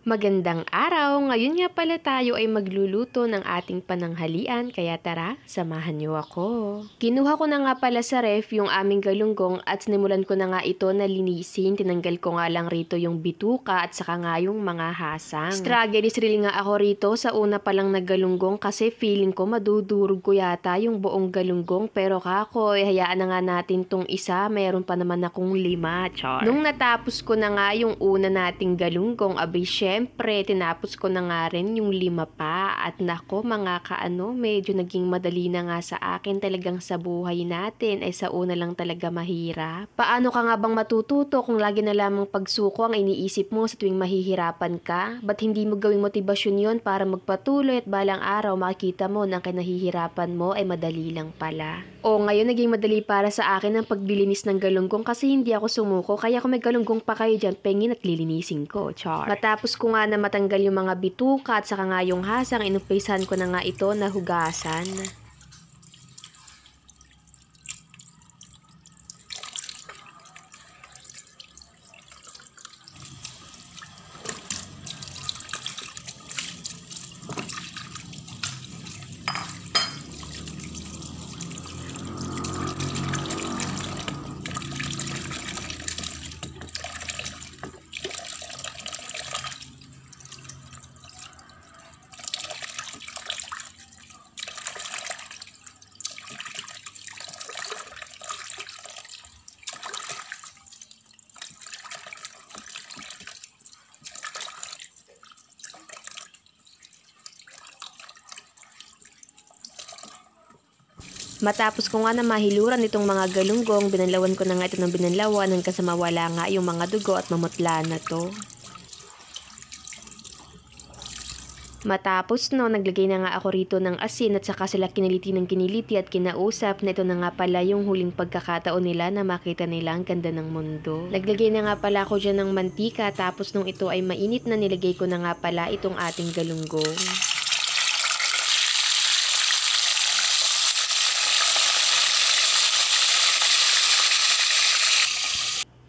Magandang araw! Ngayon nga pala tayo ay magluluto ng ating pananghalian, kaya tara, samahan niyo ako. Kinuha ko na nga pala sa ref yung aming galunggong at sinimulan ko na nga ito na linisin. Tinanggal ko nga lang rito yung bituka at saka nga yung mga hasang. Struggle is real nga ako rito sa una palang naggalunggong kasi feeling ko madudurog ko yata yung buong galunggong, pero kako, hayaan na nga natin tong isa, meron pa naman akong 5, char. Nung natapos ko na nga yung una nating galunggong, abay syempre, tinapos ko na nga rin yung 5 pa. At nako mga kaano, medyo naging madali na nga sa akin. Talagang sa buhay natin ay sa una lang talaga mahirap. Paano ka nga bang matututo kung lagi na lamang pagsuko ang iniisip mo sa tuwing mahihirapan ka? Ba't hindi mo gawing motibasyon yon para magpatuloy at balang araw makikita mo na ang kinahihirapan mo ay madali lang pala? O ngayon naging madali para sa akin ang paglilinis ng galunggong kasi hindi ako sumuko. Kaya kung may galunggong pa kayo dyan, pengin at lilinisin ko, char. Matapos ko nga na matanggal yung mga bituka at saka nga yung hasang, inumpisahan ko na nga ito na hugasan. Matapos ko nga na mahiluran itong mga galunggong, binanlawan ko na nga ito ng binanlawan hanggang sa mawala nga yung mga dugo at mamutla na to. Matapos no, naglagay na nga ako rito ng asin at saka sila kiniliti ng kiniliti at kinausap na ito na nga pala yung huling pagkakataon nila na makita nila ang ganda ng mundo. Naglagay na nga pala ako dyan ng mantika, tapos nung ito ay mainit na, nilagay ko na nga pala itong ating galunggong.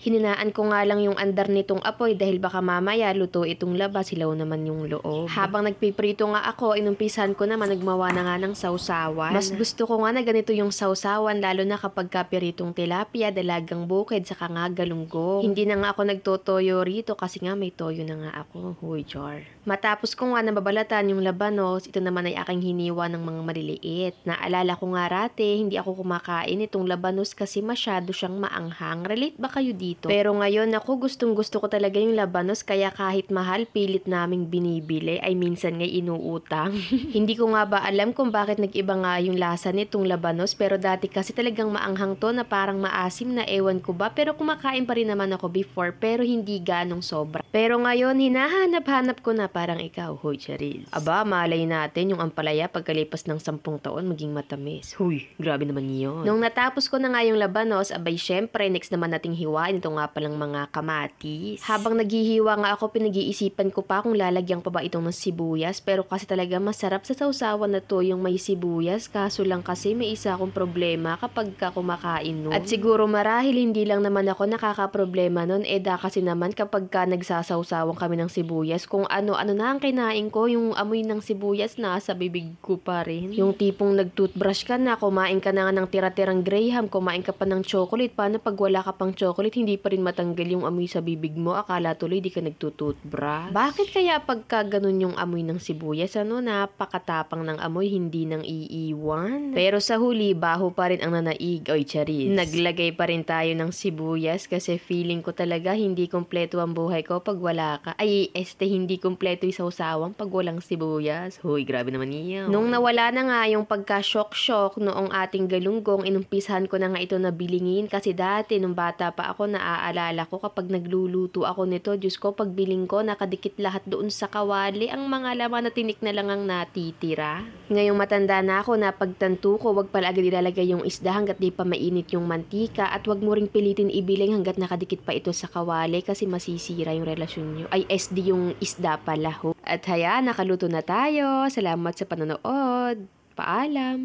Hininaan ko nga lang yung andar nitong apoy dahil baka mamaya luto itong labas, hilaw naman yung loob. Habang nagpiprito nga ako, inumpisahan ko naman nagmawa na nga ng sausawan. Mas gusto ko nga na ganito yung sausawan, lalo na kapag kapiritong tilapia, dalagang bukid, saka nga galunggong. Hindi na nga ako nagtotoyo rito kasi nga may toyo na nga ako. Huy, jar. Matapos ko nga nababalatan yung labanos, ito naman ay aking hiniwa ng mga maliliit. Naalala ko nga rate, hindi ako kumakain itong labanos kasi masyado siyang maanghang. Relate ba kayo dito? Pero ngayon ako gustong gusto ko talaga yung labanos, kaya kahit mahal pilit naming binibili, ay minsan nga inuutang. Hindi ko nga ba alam kung bakit nag-iba nga yung lasa nitong labanos, pero dati kasi talagang maanghang to na parang maasim na, ewan ko ba, pero kumakain pa rin naman ako before, pero hindi ganong sobra. Pero ngayon hinahanap-hanap ko na parang ikaw, hoy Charil. Aba, malay natin yung ampalaya pagkalipas ng 10 taon maging matamis. Huy, grabe naman yun. Nung natapos ko na nga yung labanos, abay syempre next naman nating hiwain ito nga palang mga kamatis. Habang naghihiwa nga ako, pinag-iisipan ko pa kung lalagyan pa ba itong ng sibuyas, pero kasi talaga masarap sa sausawan na to yung may sibuyas, kaso lang kasi may isa akong problema kapag ka kumakain nun. At siguro marahil hindi lang naman ako nakakaproblema nun, kasi naman kapag ka nagsasawsawan kami ng sibuyas, kung ano-ano na ang kinain ko, yung amoy ng sibuyas na sa bibig ko pa rin. Yung tipong nag-toothbrush ka na, kumain ka na nga ng tira-tirang Graham, kumain ka pa ng chocolate, paano pag wala ka pang chocolate, hindi pa rin matanggal yung amoy sa bibig mo, akala tuloy di ka nagtututbrush. Bakit kaya pagka ganun yung amoy ng sibuyas, napakatapang ng amoy, hindi nang iiwan? Pero sa huli, baho pa rin ang nanaig. Oy, charis. Naglagay pa rin tayo ng sibuyas kasi feeling ko talaga hindi kompleto ang buhay ko pag wala ka. Hindi kompleto yung sausawang pag walang sibuyas. Huy, grabe naman yun. Nung nawala na nga yung pagka-shock-shock noong ating galunggong, inumpisahan ko na nga ito na bilingin kasi dati nung bata pa ako, naaalala ko kapag nagluluto ako nito, Diyos ko, pag biling ko, nakadikit lahat doon sa kawali. Ang mga laman na tinik na lang ang natitira. Ngayong matanda na ako, napagtanto ko, wag pala agad ilalagay yung isda hanggat di pa mainit yung mantika, at wag mo ring pilitin ibiling hanggat nakadikit pa ito sa kawali kasi masisira yung relasyon nyo. SD yung isda pala ho. At haya, nakaluto na tayo. Salamat sa panonood. Paalam!